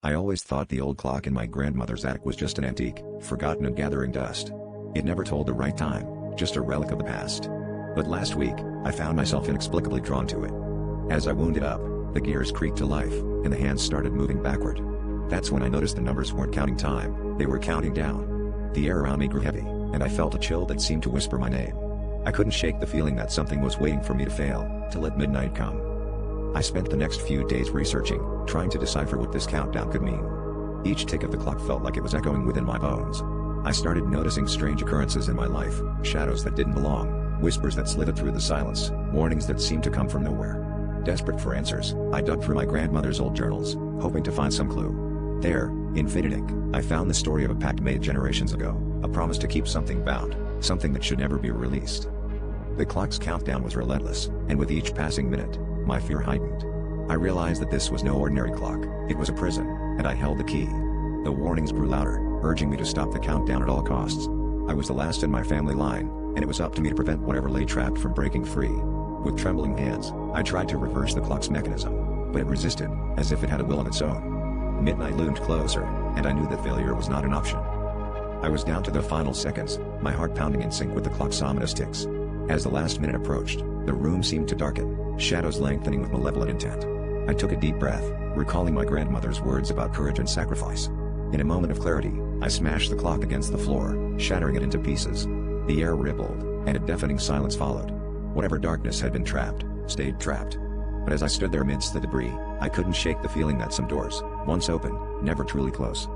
I always thought the old clock in my grandmother's attic was just an antique, forgotten and gathering dust. It never told the right time, just a relic of the past. But last week, I found myself inexplicably drawn to it. As I wound it up, the gears creaked to life, and the hands started moving backward. That's when I noticed the numbers weren't counting time, they were counting down. The air around me grew heavy, and I felt a chill that seemed to whisper my name. I couldn't shake the feeling that something was waiting for me to fail, to let midnight come. I spent the next few days researching, trying to decipher what this countdown could mean. Each tick of the clock felt like it was echoing within my bones. I started noticing strange occurrences in my life, shadows that didn't belong, whispers that slithered through the silence, warnings that seemed to come from nowhere. Desperate for answers, I dug through my grandmother's old journals, hoping to find some clue. There, in faded ink, I found the story of a pact made generations ago, a promise to keep something bound, something that should never be released. The clock's countdown was relentless, and with each passing minute, my fear heightened. I realized that this was no ordinary clock, it was a prison, and I held the key. The warnings grew louder, urging me to stop the countdown at all costs. I was the last in my family line, and it was up to me to prevent whatever lay trapped from breaking free. With trembling hands, I tried to reverse the clock's mechanism, but it resisted, as if it had a will of its own. Midnight loomed closer, and I knew that failure was not an option. I was down to the final seconds, my heart pounding in sync with the clock's ominous ticks. As the last minute approached, the room seemed to darken, shadows lengthening with malevolent intent. I took a deep breath, recalling my grandmother's words about courage and sacrifice. In a moment of clarity, I smashed the clock against the floor, shattering it into pieces. The air rippled, and a deafening silence followed. Whatever darkness had been trapped, stayed trapped. But as I stood there amidst the debris, I couldn't shake the feeling that some doors, once open, never truly close.